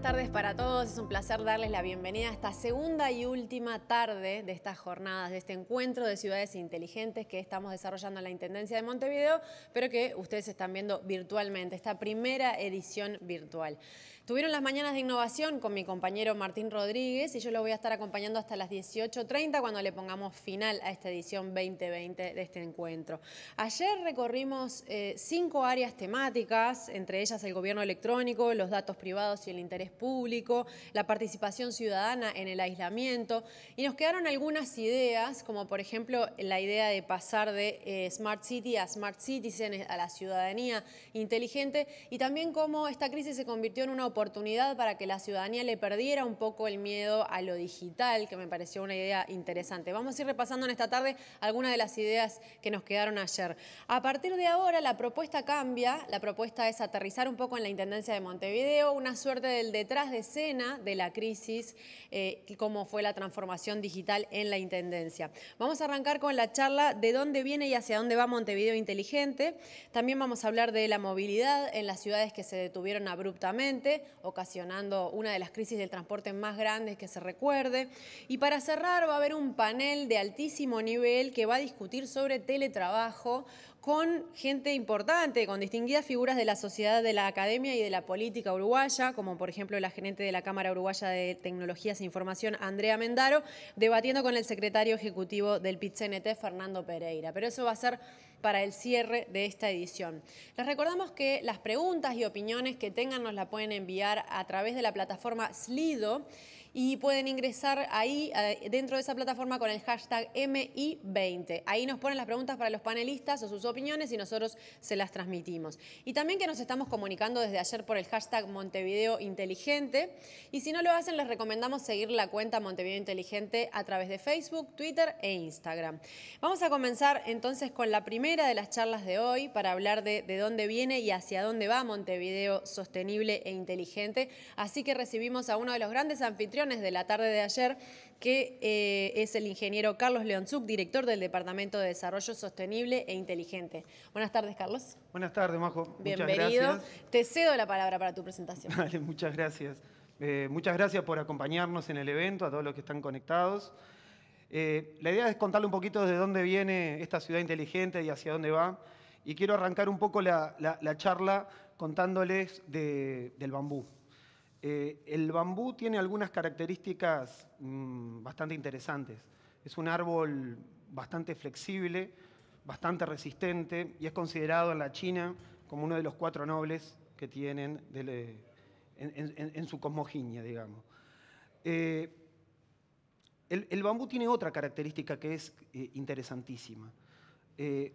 buenas tardes para todos. Es un placer darles la bienvenida a esta segunda y última tarde de estas jornadas, de este encuentro de ciudades inteligentes que estamos desarrollando en la Intendencia de Montevideo, pero que ustedes están viendo virtualmente, esta primera edición virtual. Tuvieron las mañanas de innovación con mi compañero Martín Rodríguez y yo lo voy a estar acompañando hasta las 18:30 cuando le pongamos final a esta edición 2020 de este encuentro. Ayer recorrimos 5 áreas temáticas, entre ellas el gobierno electrónico, los datos privados y el interés público, la participación ciudadana en el aislamiento, y nos quedaron algunas ideas, como por ejemplo la idea de pasar de Smart City a Smart Citizen, a la ciudadanía inteligente, y también cómo esta crisis se convirtió en una oportunidad para que la ciudadanía le perdiera un poco el miedo a lo digital, que me pareció una idea interesante. Vamos a ir repasando en esta tarde algunas de las ideas que nos quedaron ayer. A partir de ahora la propuesta cambia, la propuesta es aterrizar un poco en la Intendencia de Montevideo, una suerte del detrás de escena de la crisis, cómo fue la transformación digital en la Intendencia. Vamos a arrancar con la charla de dónde viene y hacia dónde va Montevideo Inteligente. También vamos a hablar de la movilidad en las ciudades que se detuvieron abruptamente, ocasionando una de las crisis del transporte más grandes que se recuerde. Y para cerrar va a haber un panel de altísimo nivel que va a discutir sobre teletrabajo con gente importante, con distinguidas figuras de la sociedad, de la academia y de la política uruguaya, como por ejemplo la gerente de la Cámara Uruguaya de Tecnologías e Información, Andrea Mendaro, debatiendo con el secretario ejecutivo del PIT-CNT, Fernando Pereira. Pero eso va a ser para el cierre de esta edición. Les recordamos que las preguntas y opiniones que tengan nos la pueden enviar a través de la plataforma Slido y pueden ingresar ahí dentro de esa plataforma con el hashtag MI20. Ahí nos ponen las preguntas para los panelistas o sus opiniones y nosotros se las transmitimos. Y también que nos estamos comunicando desde ayer por el hashtag Montevideo Inteligente. Y si no lo hacen, les recomendamos seguir la cuenta Montevideo Inteligente a través de Facebook, Twitter e Instagram. Vamos a comenzar entonces con la primera de las charlas de hoy para hablar de dónde viene y hacia dónde va Montevideo sostenible e inteligente. Así que recibimos a uno de los grandes anfitriones de la tarde de ayer, que es el ingeniero Carlos Leonzuk, director del Departamento de Desarrollo Sostenible e Inteligente. Buenas tardes, Carlos. Buenas tardes, Majo. Bienvenido. Muchas gracias. Te cedo la palabra para tu presentación. Vale, muchas gracias. Muchas gracias por acompañarnos en el evento, a todos los que están conectados. La idea es contarle un poquito de dónde viene esta ciudad inteligente y hacia dónde va. Y quiero arrancar un poco la charla contándoles del bambú. El bambú tiene algunas características bastante interesantes. Es un árbol bastante flexible, bastante resistente y es considerado en la China como uno de los 4 nobles que tienen en su cosmoginia, digamos. El bambú tiene otra característica que es interesantísima.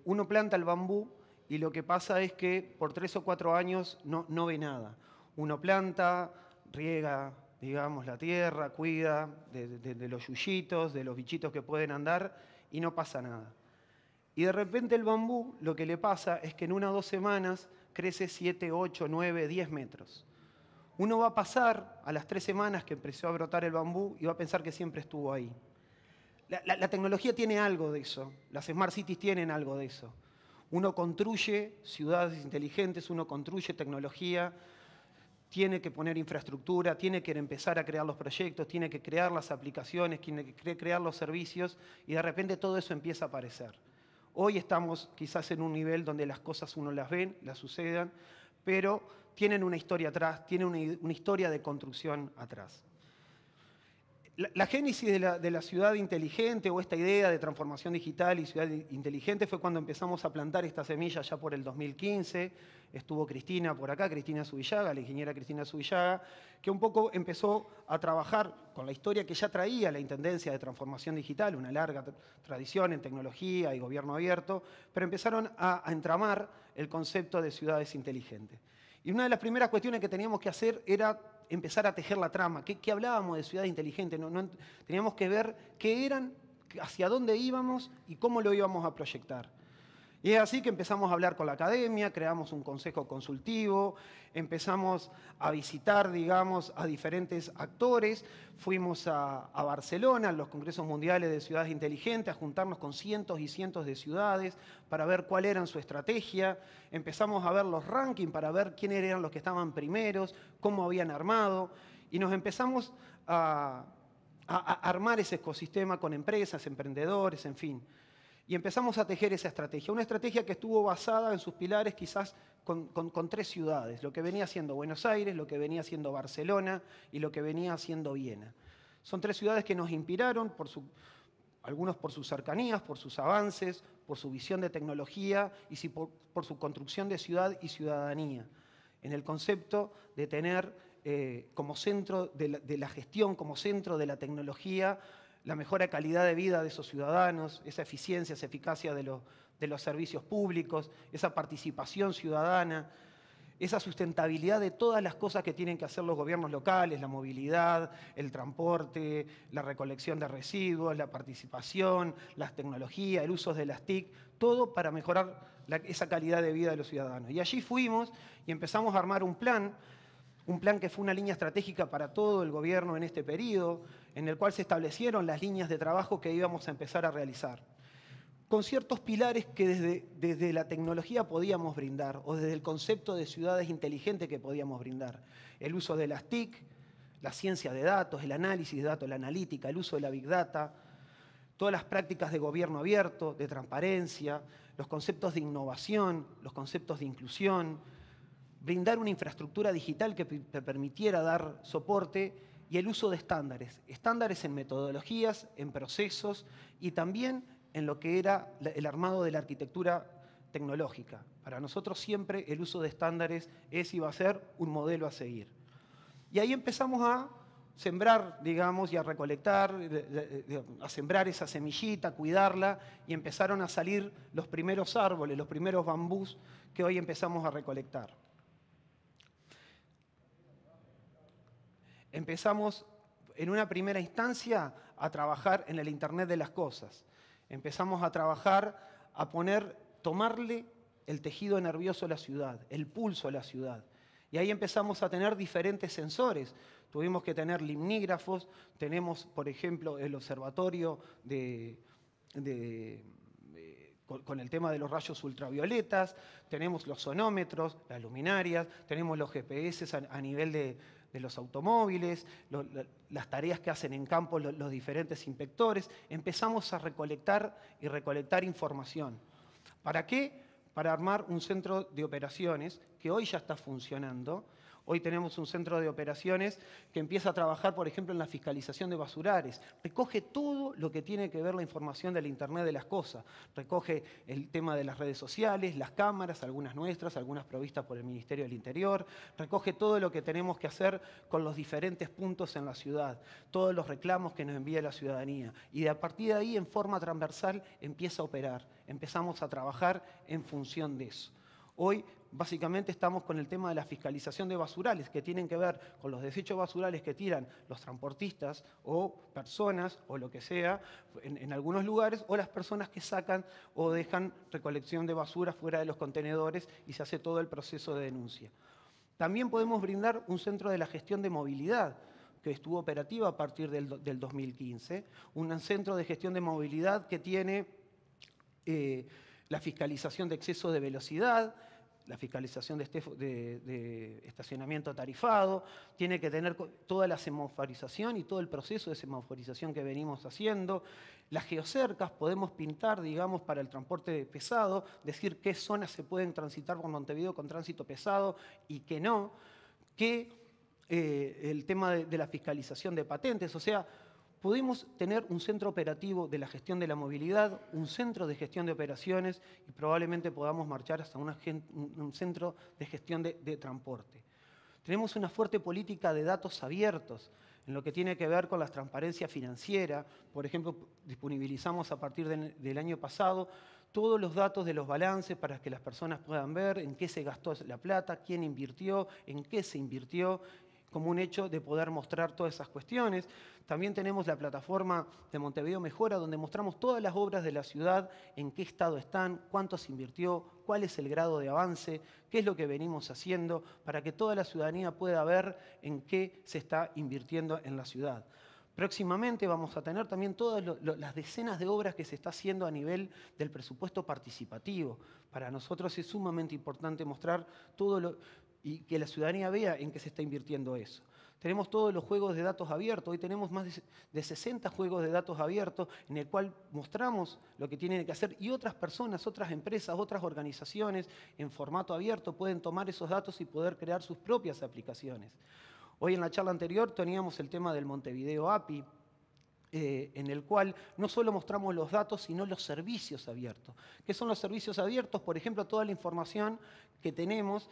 Uno planta el bambú y lo que pasa es que por 3 o 4 años no ve nada. Uno planta, riega, digamos, la tierra, cuida de los yuyitos, de los bichitos que pueden andar y no pasa nada. Y de repente el bambú lo que le pasa es que en 1 o 2 semanas crece 7, 8, 9, 10 metros. Uno va a pasar a las 3 semanas que empezó a brotar el bambú y va a pensar que siempre estuvo ahí. La tecnología tiene algo de eso, las Smart Cities tienen algo de eso. Uno construye ciudades inteligentes, uno construye tecnología, tiene que poner infraestructura, tiene que empezar a crear los proyectos, tiene que crear las aplicaciones, tiene que crear los servicios y de repente todo eso empieza a aparecer. Hoy estamos quizás en un nivel donde las cosas uno las ve, las sucedan, pero tienen una historia atrás, tienen una historia de construcción atrás. La génesis de la ciudad inteligente o esta idea de transformación digital y ciudad inteligente fue cuando empezamos a plantar esta semilla ya por el 2015. Estuvo Cristina por acá, Cristina Zubillaga, la ingeniera Cristina Zubillaga, que un poco empezó a trabajar con la historia que ya traía la Intendencia de Transformación Digital, una larga tradición en tecnología y gobierno abierto, pero empezaron a entramar el concepto de ciudades inteligentes. Y una de las primeras cuestiones que teníamos que hacer era empezar a tejer la trama. ¿Qué hablábamos de ciudad inteligente? Teníamos que ver qué eran, hacia dónde íbamos y cómo lo íbamos a proyectar. Y es así que empezamos a hablar con la academia, creamos un consejo consultivo, empezamos a visitar, digamos, a diferentes actores, fuimos a Barcelona, a los congresos mundiales de ciudades inteligentes, a juntarnos con cientos y cientos de ciudades para ver cuál era su estrategia, empezamos a ver los rankings para ver quiénes eran los que estaban primeros, cómo habían armado, Y nos empezamos a armar ese ecosistema con empresas, emprendedores, en fin. Y empezamos a tejer esa estrategia. Una estrategia que estuvo basada en sus pilares quizás con 3 ciudades. Lo que venía siendo Buenos Aires, lo que venía siendo Barcelona y lo que venía siendo Viena. Son 3 ciudades que nos inspiraron, algunos por sus cercanías, por sus avances, por su visión de tecnología y por su construcción de ciudad y ciudadanía. En el concepto de tener como centro de la gestión, como centro de la tecnología, la mejora de calidad de vida de esos ciudadanos, esa eficiencia, esa eficacia de los servicios públicos, esa participación ciudadana, esa sustentabilidad de todas las cosas que tienen que hacer los gobiernos locales, la movilidad, el transporte, la recolección de residuos, la participación, las tecnologías, el uso de las TIC, todo para mejorar esa calidad de vida de los ciudadanos. Y allí fuimos y empezamos a armar un plan que fue una línea estratégica para todo el gobierno en este periodo, en el cual se establecieron las líneas de trabajo que íbamos a empezar a realizar, con ciertos pilares que desde la tecnología podíamos brindar, o desde el concepto de ciudades inteligentes que podíamos brindar. El uso de las TIC, la ciencia de datos, el análisis de datos, la analítica, el uso de la Big Data, todas las prácticas de gobierno abierto, de transparencia, los conceptos de innovación, los conceptos de inclusión, brindar una infraestructura digital que permitiera dar soporte y el uso de estándares en metodologías, en procesos y también en lo que era el armado de la arquitectura tecnológica. Para nosotros siempre el uso de estándares es y va a ser un modelo a seguir. Y ahí empezamos a sembrar, digamos, y a recolectar, a sembrar esa semillita, cuidarla, y empezaron a salir los primeros árboles, los primeros bambús que hoy empezamos a recolectar. Empezamos en una primera instancia a trabajar en el Internet de las cosas. Empezamos a trabajar, tomarle el tejido nervioso a la ciudad, el pulso a la ciudad. Y ahí empezamos a tener diferentes sensores. Tuvimos que tener limnígrafos, tenemos, por ejemplo, el observatorio con el tema de los rayos ultravioletas, tenemos los sonómetros, las luminarias, tenemos los GPS a nivel de los automóviles, las tareas que hacen en campo los diferentes inspectores. Empezamos a recolectar información. ¿Para qué? Para armar un centro de operaciones que hoy ya está funcionando. Hoy tenemos un centro de operaciones que empieza a trabajar, por ejemplo, en la fiscalización de basurales. Recoge todo lo que tiene que ver la información del Internet de las cosas. Recoge el tema de las redes sociales, las cámaras, algunas nuestras, algunas provistas por el Ministerio del Interior. Recoge todo lo que tenemos que hacer con los diferentes puntos en la ciudad, todos los reclamos que nos envía la ciudadanía. Y a partir de ahí, en forma transversal, empieza a operar. Empezamos a trabajar en función de eso. Hoy, básicamente, estamos con el tema de la fiscalización de basurales, que tienen que ver con los desechos basurales que tiran los transportistas o personas o lo que sea en algunos lugares, o las personas que sacan o dejan recolección de basura fuera de los contenedores y se hace todo el proceso de denuncia. También podemos brindar un centro de la gestión de movilidad, que estuvo operativo a partir del 2015, un centro de gestión de movilidad que tiene la fiscalización de exceso de velocidad, la fiscalización de estacionamiento tarifado, tiene que tener toda la semaforización y todo el proceso de semaforización que venimos haciendo. Las geocercas podemos pintar, digamos, para el transporte pesado, decir qué zonas se pueden transitar por Montevideo con tránsito pesado y qué no, el tema de la fiscalización de patentes, o sea, pudimos tener un centro operativo de la gestión de la movilidad, un centro de gestión de operaciones y probablemente podamos marchar hasta un centro de gestión de transporte. Tenemos una fuerte política de datos abiertos en lo que tiene que ver con la transparencia financiera. Por ejemplo, disponibilizamos a partir del año pasado todos los datos de los balances para que las personas puedan ver en qué se gastó la plata, quién invirtió, en qué se invirtió, como un hecho de poder mostrar todas esas cuestiones. También tenemos la plataforma de Montevideo Mejora, donde mostramos todas las obras de la ciudad, en qué estado están, cuánto se invirtió, cuál es el grado de avance, qué es lo que venimos haciendo, para que toda la ciudadanía pueda ver en qué se está invirtiendo en la ciudad. Próximamente vamos a tener también todas las decenas de obras que se está haciendo a nivel del presupuesto participativo. Para nosotros es sumamente importante mostrar todo y que la ciudadanía vea en qué se está invirtiendo eso. Tenemos todos los juegos de datos abiertos. Hoy tenemos más de 60 juegos de datos abiertos en el cual mostramos lo que tienen que hacer y otras personas, otras empresas, otras organizaciones en formato abierto pueden tomar esos datos y poder crear sus propias aplicaciones. Hoy en la charla anterior teníamos el tema del Montevideo API, en el cual no solo mostramos los datos, sino los servicios abiertos. ¿Qué son los servicios abiertos? Por ejemplo, toda la información que tenemos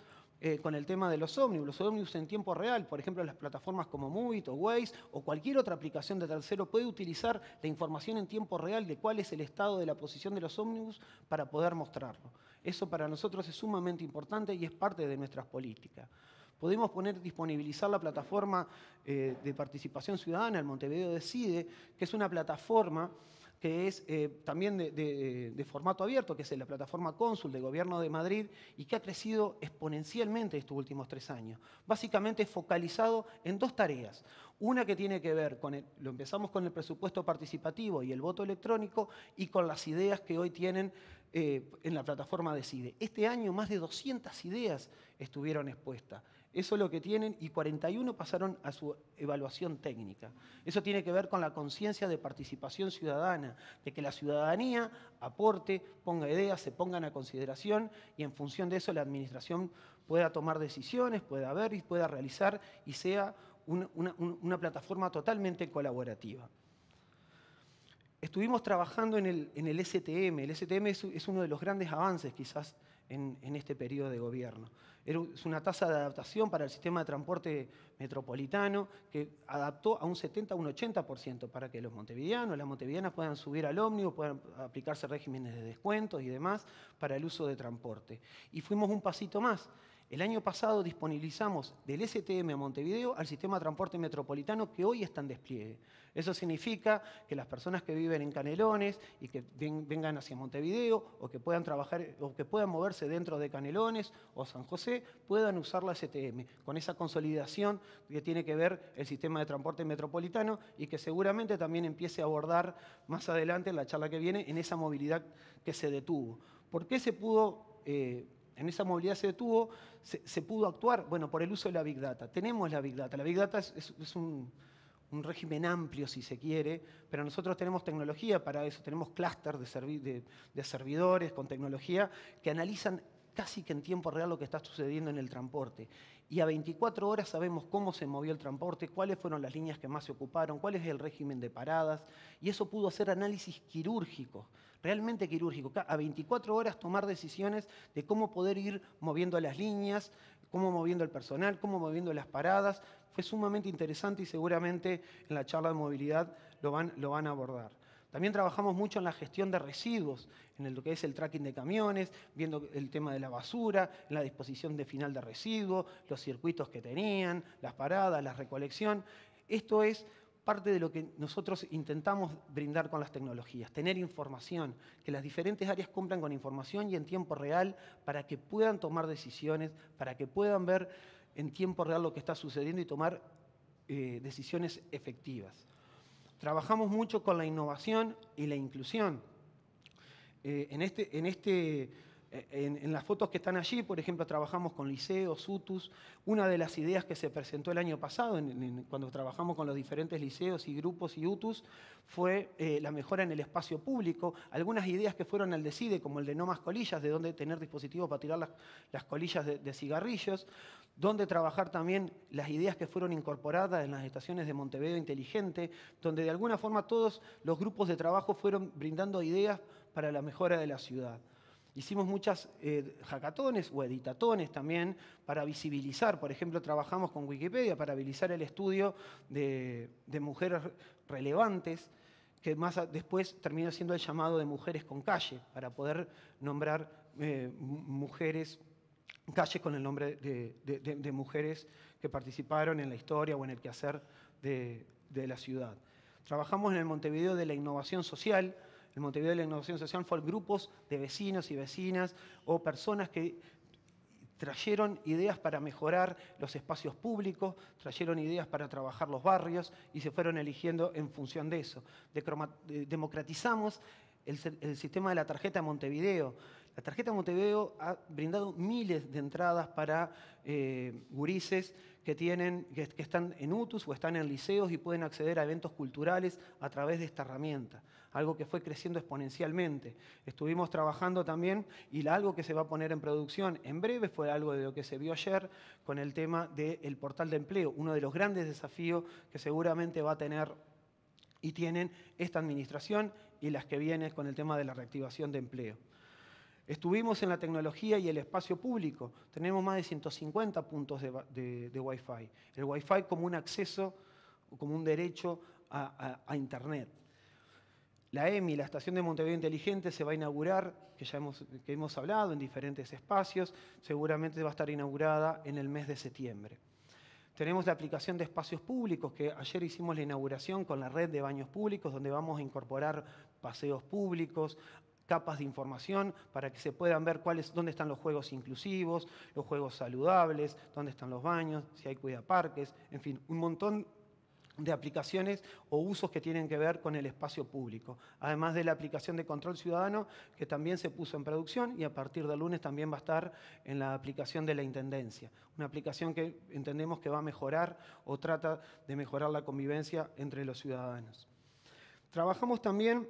con el tema de los ómnibus en tiempo real. Por ejemplo, las plataformas como Movit o Waze o cualquier otra aplicación de tercero puede utilizar la información en tiempo real de cuál es el estado de la posición de los ómnibus para poder mostrarlo. Eso para nosotros es sumamente importante y es parte de nuestras políticas. Podemos disponibilizar la plataforma de participación ciudadana, el Montevideo Decide, que es una plataforma que es también de formato abierto, que es la plataforma Cónsul del Gobierno de Madrid y que ha crecido exponencialmente estos últimos 3 años. Básicamente focalizado en 2 tareas. Una que tiene que ver con lo empezamos con el presupuesto participativo y el voto electrónico y con las ideas que hoy tienen en la plataforma Decide. Este año más de 200 ideas estuvieron expuestas. Eso es lo que tienen y 41 pasaron a su evaluación técnica. Eso tiene que ver con la conciencia de participación ciudadana, de que la ciudadanía aporte, ponga ideas, se pongan a consideración y en función de eso la administración pueda tomar decisiones, pueda ver y pueda realizar y sea una plataforma totalmente colaborativa. Estuvimos trabajando en el STM. El STM es uno de los grandes avances quizás en este periodo de gobierno. Es una tasa de adaptación para el sistema de transporte metropolitano que adaptó a un 70 a un 80% para que los montevideanos, las montevideanas puedan subir al ómnibus, puedan aplicarse regímenes de descuentos y demás para el uso de transporte. Y fuimos un pasito más. El año pasado disponibilizamos del STM a Montevideo al sistema de transporte metropolitano que hoy está en despliegue. Eso significa que las personas que viven en Canelones y que vengan hacia Montevideo o que puedan trabajar o que puedan moverse dentro de Canelones o San José puedan usar la STM con esa consolidación que tiene que ver el sistema de transporte metropolitano y que seguramente también empiece a abordar más adelante en la charla que viene en esa movilidad que se detuvo. ¿Por qué se pudo en esa movilidad se pudo actuar? Bueno, por el uso de la Big Data. Tenemos la Big Data. La Big Data es un régimen amplio, si se quiere, pero nosotros tenemos tecnología para eso. Tenemos clústeres de servidores con tecnología que analizan casi que en tiempo real lo que está sucediendo en el transporte. Y a 24 horas sabemos cómo se movió el transporte, cuáles fueron las líneas que más se ocuparon, cuál es el régimen de paradas, y eso pudo hacer análisis quirúrgicos, realmente quirúrgicos. A 24 horas tomar decisiones de cómo poder ir moviendo las líneas, cómo moviendo el personal, cómo moviendo las paradas. Fue sumamente interesante y seguramente en la charla de movilidad lo van a abordar. También trabajamos mucho en la gestión de residuos, en lo que es el tracking de camiones, viendo el tema de la basura, en la disposición de final de residuos, los circuitos que tenían, las paradas, la recolección. Esto es parte de lo que nosotros intentamos brindar con las tecnologías, tener información, que las diferentes áreas cumplan con información y en tiempo real para que puedan tomar decisiones, para que puedan ver en tiempo real lo que está sucediendo y tomar decisiones efectivas. Trabajamos mucho con la innovación y la inclusión. En las fotos que están allí, por ejemplo, trabajamos con liceos, UTUS. Una de las ideas que se presentó el año pasado, cuando trabajamos con los diferentes liceos y grupos y UTUS, fue la mejora en el espacio público. Algunas ideas que fueron al Decide, como el de no más colillas, de dónde tener dispositivos para tirar las colillas de cigarrillos, donde trabajar también las ideas que fueron incorporadas en las estaciones de Montevideo Inteligente, donde de alguna forma todos los grupos de trabajo fueron brindando ideas para la mejora de la ciudad. Hicimos muchas hackatones o editatones también para visibilizar. Por ejemplo, trabajamos con Wikipedia para visibilizar el estudio de mujeres relevantes, que más después terminó siendo el llamado de mujeres con calle, para poder nombrar mujeres, calles con el nombre de mujeres que participaron en la historia o en el quehacer de la ciudad. Trabajamos en el Montevideo de la Innovación Social. El Montevideo de la Innovación Social fue grupos de vecinos y vecinas o personas que trajeron ideas para mejorar los espacios públicos, trajeron ideas para trabajar los barrios y se fueron eligiendo en función de eso. Democratizamos el sistema de la tarjeta de Montevideo. La tarjeta Montevideo ha brindado miles de entradas para gurises que están en UTUS o están en liceos y pueden acceder a eventos culturales a través de esta herramienta, algo que fue creciendo exponencialmente. Estuvimos trabajando también, y algo que se va a poner en producción en breve fue algo de lo que se vio ayer con el tema del portal de empleo, uno de los grandes desafíos que seguramente va a tener y tienen esta administración y las que vienen con el tema de la reactivación de empleo. Estuvimos en la tecnología y el espacio público. Tenemos más de 150 puntos de Wi-Fi. El Wi-Fi como un acceso, como un derecho a Internet. La EMI, la Estación de Montevideo Inteligente, se va a inaugurar, que hemos hablado en diferentes espacios. Seguramente va a estar inaugurada en el mes de septiembre. Tenemos la aplicación de espacios públicos, que ayer hicimos la inauguración con la red de baños públicos, donde vamos a incorporar paseos públicos, capas de información para que se puedan ver dónde están los juegos inclusivos, los juegos saludables, dónde están los baños, si hay cuidaparques, en fin, un montón de aplicaciones o usos que tienen que ver con el espacio público. Además de la aplicación de control ciudadano, que también se puso en producción y a partir del lunes también va a estar en la aplicación de la Intendencia. Una aplicación que entendemos que va a mejorar o trata de mejorar la convivencia entre los ciudadanos. Trabajamos también,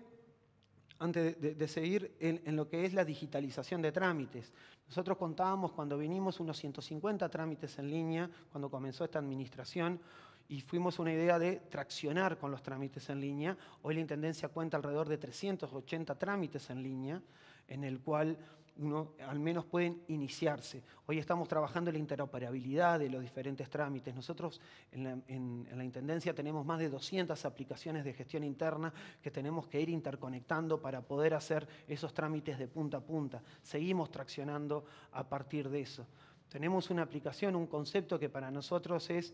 antes de seguir, en lo que es la digitalización de trámites. Nosotros contábamos cuando vinimos unos 150 trámites en línea, cuando comenzó esta administración, y fuimos una idea de traccionar con los trámites en línea. Hoy la Intendencia cuenta alrededor de 380 trámites en línea, en el cual uno al menos pueden iniciarse. Hoy estamos trabajando en la interoperabilidad de los diferentes trámites. Nosotros en la Intendencia tenemos más de 200 aplicaciones de gestión interna que tenemos que ir interconectando para poder hacer esos trámites de punta a punta. Seguimos traccionando a partir de eso. Tenemos una aplicación, un concepto que para nosotros es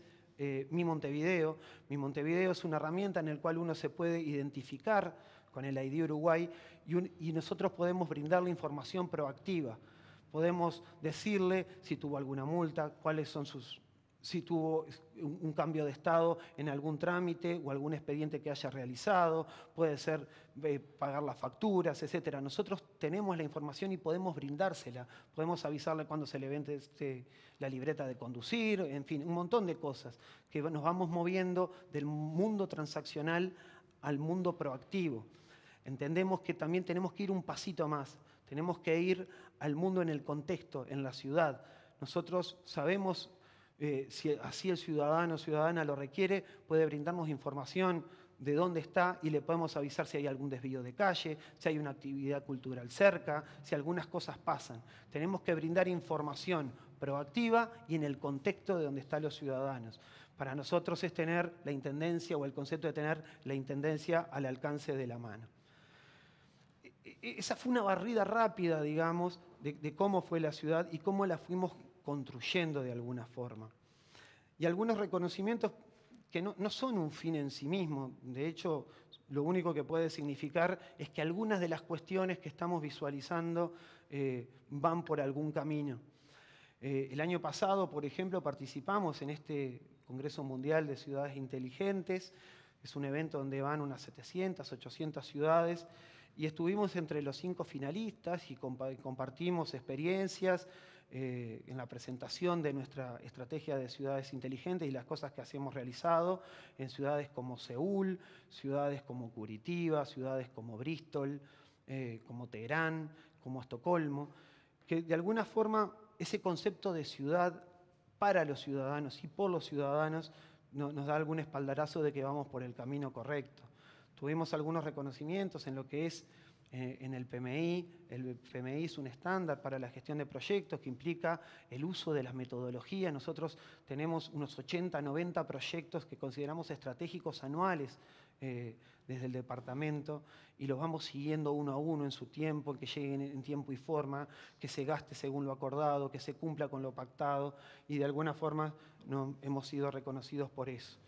Mi Montevideo. Mi Montevideo es una herramienta en la cual uno se puede identificar con el ID Uruguay y nosotros podemos brindarle información proactiva. Podemos decirle si tuvo alguna multa, cuáles son si tuvo un cambio de estado en algún trámite o algún expediente que haya realizado, puede ser pagar las facturas, etc. Nosotros tenemos la información y podemos brindársela, podemos avisarle cuando se le vence la libreta de conducir, en fin, un montón de cosas que nos vamos moviendo del mundo transaccional al mundo proactivo. Entendemos que también tenemos que ir un pasito más, tenemos que ir al mundo en el contexto, en la ciudad. Nosotros sabemos, si así el ciudadano o ciudadana lo requiere, puede brindarnos información de dónde está y le podemos avisar si hay algún desvío de calle, si hay una actividad cultural cerca, si algunas cosas pasan. Tenemos que brindar información proactiva y en el contexto de donde están los ciudadanos. Para nosotros es tener la intendencia o el concepto de tener la intendencia al alcance de la mano. Esa fue una barrida rápida, digamos, de cómo fue la ciudad y cómo la fuimos construyendo de alguna forma. Y algunos reconocimientos que no son un fin en sí mismo. De hecho, lo único que puede significar es que algunas de las cuestiones que estamos visualizando van por algún camino. El año pasado, por ejemplo, participamos en este Congreso Mundial de Ciudades Inteligentes. Es un evento donde van unas 700, 800 ciudades. Y estuvimos entre los 5 finalistas y compartimos experiencias en la presentación de nuestra estrategia de ciudades inteligentes y las cosas que hemos realizado en ciudades como Seúl, ciudades como Curitiba, ciudades como Bristol, como Teherán, como Estocolmo, que de alguna forma ese concepto de ciudad para los ciudadanos y por los ciudadanos nos da algún espaldarazo de que vamos por el camino correcto. Tuvimos algunos reconocimientos en lo que es en el PMI. El PMI es un estándar para la gestión de proyectos que implica el uso de las metodologías. Nosotros tenemos unos 80, 90 proyectos que consideramos estratégicos anuales desde el departamento y los vamos siguiendo uno a uno en su tiempo, que lleguen en tiempo y forma, que se gaste según lo acordado, que se cumpla con lo pactado y de alguna forma no hemos sido reconocidos por eso.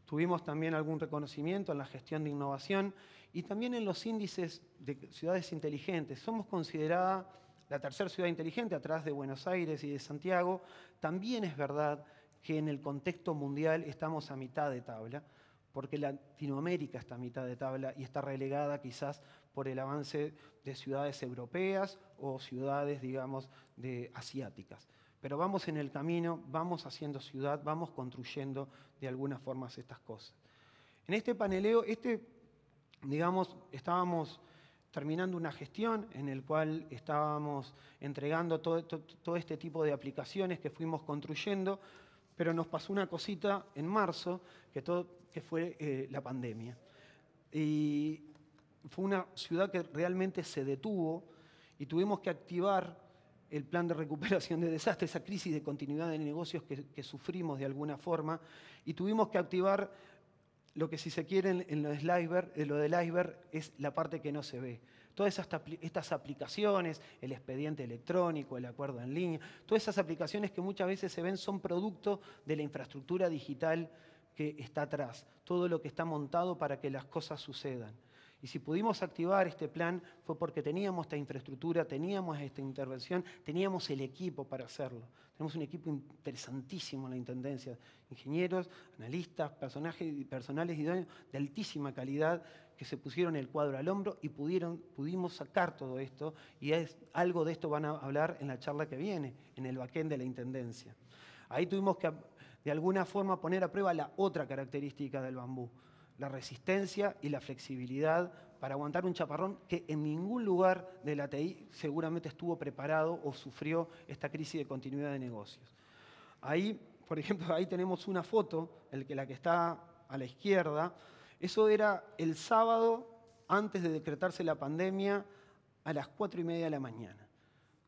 Tuvimos también algún reconocimiento en la gestión de innovación y también en los índices de ciudades inteligentes. Somos considerada la tercera ciudad inteligente atrás de Buenos Aires y de Santiago. También es verdad que en el contexto mundial estamos a mitad de tabla, porque Latinoamérica está a mitad de tabla y está relegada quizás por el avance de ciudades europeas o ciudades, digamos, asiáticas. Pero vamos en el camino, vamos haciendo ciudad, vamos construyendo de alguna forma estas cosas. En este paneleo, digamos, estábamos terminando una gestión en el cual estábamos entregando todo este tipo de aplicaciones que fuimos construyendo, pero nos pasó una cosita en marzo, que fue la pandemia. Y fue una ciudad que realmente se detuvo y tuvimos que activar el plan de recuperación de desastres, esa crisis de continuidad de negocios que sufrimos de alguna forma, y tuvimos que activar lo que, si se quiere, en lo del iceberg es la parte que no se ve. Todas estas aplicaciones, el expediente electrónico, el acuerdo en línea, todas esas aplicaciones que muchas veces se ven son producto de la infraestructura digital que está atrás, todo lo que está montado para que las cosas sucedan. Y si pudimos activar este plan fue porque teníamos esta infraestructura, teníamos esta intervención, teníamos el equipo para hacerlo. Tenemos un equipo interesantísimo en la Intendencia, ingenieros, analistas, personales idóneos de altísima calidad que se pusieron el cuadro al hombro y pudimos sacar todo esto, y algo de esto van a hablar en la charla que viene, en el backend de la Intendencia. Ahí tuvimos que, de alguna forma, poner a prueba la otra característica del bambú, la resistencia y la flexibilidad para aguantar un chaparrón que en ningún lugar de la TI seguramente estuvo preparado o sufrió esta crisis de continuidad de negocios. Ahí, por ejemplo, ahí tenemos una foto, la que está a la izquierda. Eso era el sábado antes de decretarse la pandemia a las 4:30 de la mañana,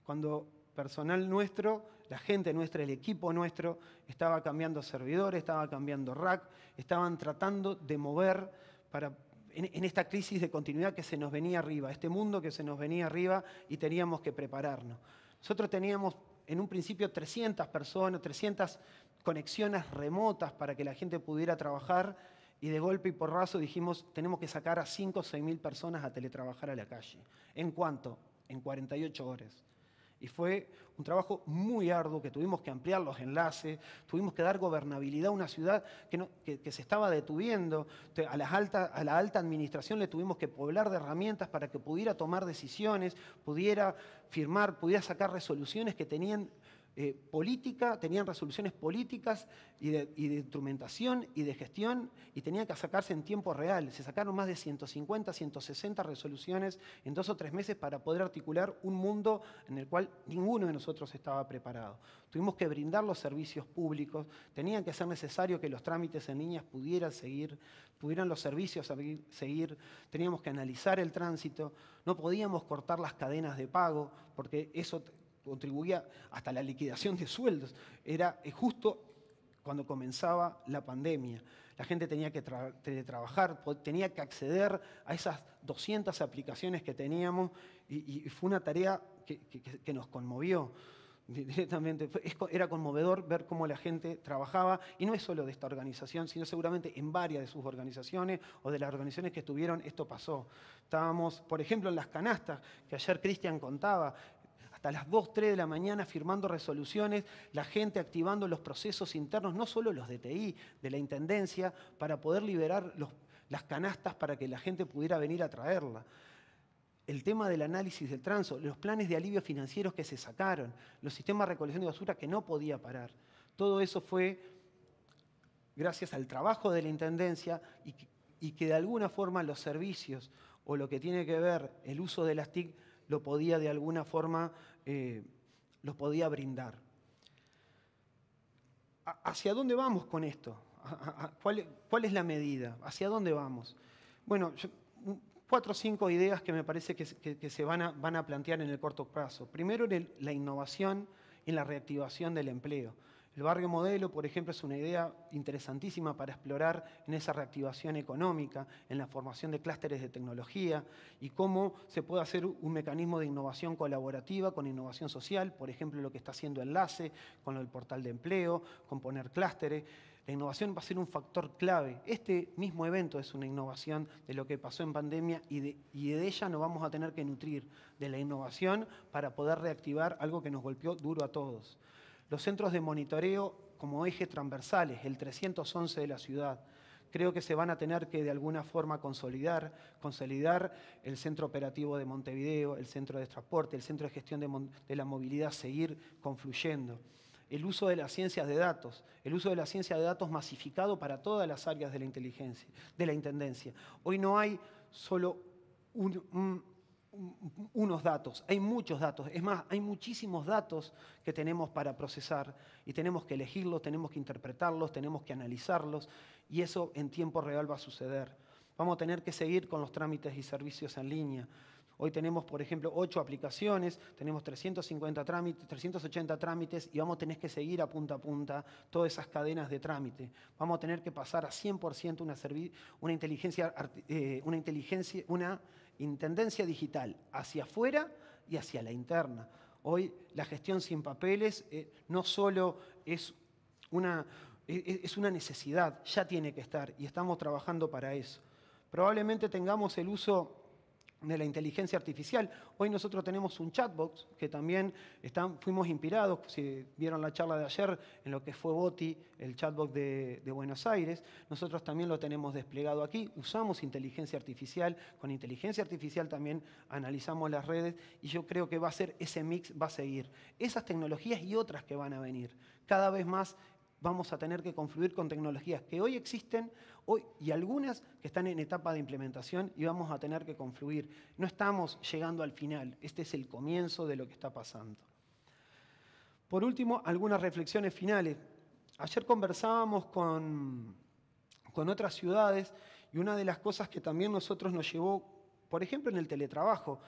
cuando personal nuestro, la gente nuestra, el equipo nuestro, estaba cambiando servidores, estaba cambiando rack, estaban tratando de mover en esta crisis de continuidad que se nos venía arriba, este mundo que se nos venía arriba, y teníamos que prepararnos. Nosotros teníamos en un principio 300 personas, 300 conexiones remotas para que la gente pudiera trabajar, y de golpe y porrazo dijimos, tenemos que sacar a 5 o 6 mil personas a teletrabajar a la calle. ¿En cuánto? En 48 horas. Y fue un trabajo muy arduo, que tuvimos que ampliar los enlaces, tuvimos que dar gobernabilidad a una ciudad que se estaba detuviendo. A la alta administración le tuvimos que poblar de herramientas para que pudiera tomar decisiones, pudiera firmar, pudiera sacar resoluciones que tenían tenían resoluciones políticas y de instrumentación y de gestión, y tenían que sacarse en tiempo real. Se sacaron más de 150, 160 resoluciones en 2 o 3 meses para poder articular un mundo en el cual ninguno de nosotros estaba preparado. Tuvimos que brindar los servicios públicos, tenían que ser necesario que los trámites en línea pudieran los servicios seguir, teníamos que analizar el tránsito, no podíamos cortar las cadenas de pago, porque eso contribuía hasta la liquidación de sueldos. Era justo cuando comenzaba la pandemia. La gente tenía que teletrabajar, tenía que acceder a esas 200 aplicaciones que teníamos, y fue una tarea que nos conmovió directamente. Era conmovedor ver cómo la gente trabajaba, y no es solo de esta organización, sino seguramente en varias de sus organizaciones o de las organizaciones que estuvieron, esto pasó. Estábamos, por ejemplo, en las canastas, que ayer Cristian contaba, hasta las 2, 3 de la mañana firmando resoluciones, la gente activando los procesos internos, no solo los de TI, de la Intendencia, para poder liberar las canastas para que la gente pudiera venir a traerla. El tema del análisis del tránsito, los planes de alivio financieros que se sacaron, los sistemas de recolección de basura que no podía parar. Todo eso fue gracias al trabajo de la Intendencia, y que de alguna forma los servicios o lo que tiene que ver el uso de las TIC lo podía de alguna forma los podía brindar. ¿Hacia dónde vamos con esto? ¿Cuál es la medida? ¿Hacia dónde vamos? Bueno, 4 o 5 ideas que me parece que se van a plantear en el corto plazo. Primero, la innovación en la reactivación del empleo. El barrio modelo, por ejemplo, es una idea interesantísima para explorar en esa reactivación económica, en la formación de clústeres de tecnología, y cómo se puede hacer un mecanismo de innovación colaborativa con innovación social, por ejemplo, lo que está haciendo Enlace con el portal de empleo, con poner clústeres. La innovación va a ser un factor clave. Este mismo evento es una innovación de lo que pasó en pandemia, y de ella nos vamos a tener que nutrir, de la innovación, para poder reactivar algo que nos golpeó duro a todos. Los centros de monitoreo como ejes transversales, el 311 de la ciudad, Creo que se van a tener que de alguna forma consolidar el centro operativo de Montevideo, el centro de transporte, el centro de gestión de la movilidad, seguir confluyendo. El uso de las ciencias de datos, el uso de la ciencia de datos masificado para todas las áreas de la inteligencia, de la intendencia. Hoy no hay solo unos datos, hay muchos datos. Es más, hay muchísimos datos que tenemos para procesar y tenemos que elegirlos, tenemos que interpretarlos, tenemos que analizarlos y eso en tiempo real va a suceder. Vamos a tener que seguir con los trámites y servicios en línea. Hoy tenemos, por ejemplo, 8 aplicaciones, tenemos 380 trámites y vamos a tener que seguir a punta todas esas cadenas de trámite. Vamos a tener que pasar a 100% una intendencia digital hacia afuera y hacia la interna. Hoy la gestión sin papeles no solo es una necesidad, ya tiene que estar y estamos trabajando para eso. Probablemente tengamos el uso de la inteligencia artificial. Hoy nosotros tenemos un chatbot que también fuimos inspirados, si vieron la charla de ayer, en lo que fue Boti, el chatbot de Buenos Aires. Nosotros también lo tenemos desplegado aquí. Usamos inteligencia artificial. Con inteligencia artificial también analizamos las redes y yo creo que ese mix va a seguir. Esas tecnologías y otras que van a venir. Cada vez más vamos a tener que confluir con tecnologías que hoy existen y algunas que están en etapa de implementación y vamos a tener que confluir. No estamos llegando al final, este es el comienzo de lo que está pasando. Por último, algunas reflexiones finales. Ayer conversábamos con otras ciudades y una de las cosas que también nosotros nos llevó, por ejemplo, en el teletrabajo,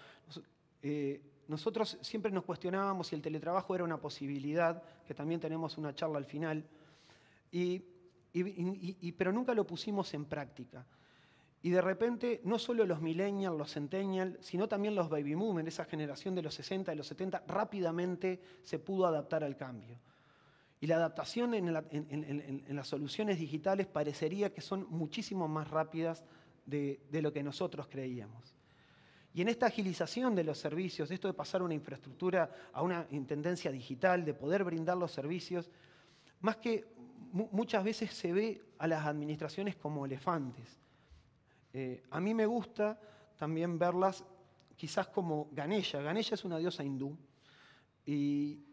nosotros siempre nos cuestionábamos si el teletrabajo era una posibilidad, que también tenemos una charla al final, pero nunca lo pusimos en práctica. Y de repente, no solo los millennials, los centennials, sino también los baby boomers, esa generación de los 60, de los 70, rápidamente se pudo adaptar al cambio. Y la adaptación en las soluciones digitales parecería que son muchísimo más rápidas de lo que nosotros creíamos. Y en esta agilización de los servicios, esto de pasar una infraestructura a una intendencia digital, de poder brindar los servicios, más que muchas veces se ve a las administraciones como elefantes. A mí me gusta también verlas quizás como Ganesha. Ganesha es una diosa hindú y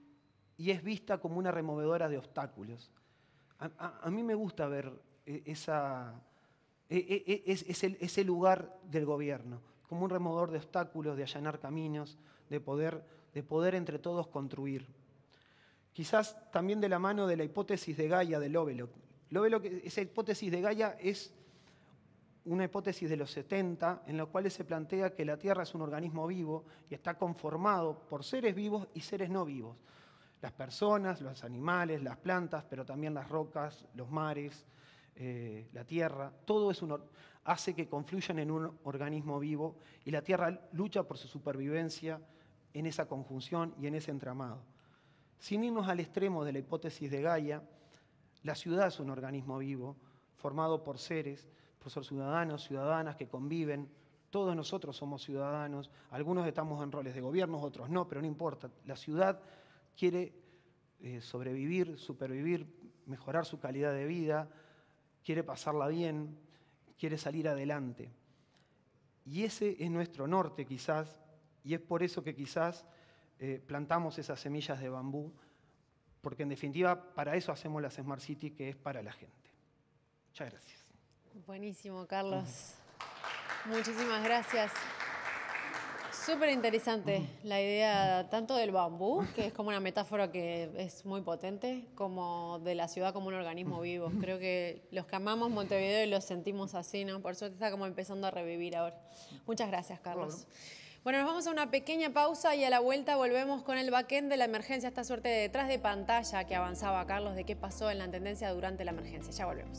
es vista como una removedora de obstáculos. A mí me gusta ver ese lugar del gobierno, como un removedor de obstáculos, de allanar caminos, de poder entre todos construir. Quizás también de la mano de la hipótesis de Gaia de Lovelock. Esa hipótesis de Gaia es una hipótesis de los 70 en la cual se plantea que la Tierra es un organismo vivo y está conformado por seres vivos y seres no vivos. Las personas, los animales, las plantas, pero también las rocas, los mares, la Tierra, todo hace que confluyan en un organismo vivo y la Tierra lucha por su supervivencia en esa conjunción y en ese entramado. Sin irnos al extremo de la hipótesis de Gaia, la ciudad es un organismo vivo formado por seres, por ciudadanos, ciudadanas que conviven. Todos nosotros somos ciudadanos, algunos estamos en roles de gobierno, otros no, pero no importa. La ciudad quiere sobrevivir, supervivir, mejorar su calidad de vida, quiere pasarla bien, quiere salir adelante. Y ese es nuestro norte quizás, y es por eso que quizás plantamos esas semillas de bambú, porque en definitiva para eso hacemos las Smart City, que es para la gente. Muchas gracias. Buenísimo, Carlos. Muchísimas gracias. Súper interesante la idea tanto del bambú, que es como una metáfora que es muy potente, como de la ciudad como un organismo vivo. Creo que los que amamos Montevideo y los sentimos así, ¿no? Por suerte está como empezando a revivir ahora. Muchas gracias, Carlos. Bueno, nos vamos a una pequeña pausa y a la vuelta volvemos con el backend de la emergencia, esta suerte de detrás de pantalla que avanzaba Carlos, de qué pasó en la intendencia durante la emergencia. Ya volvemos.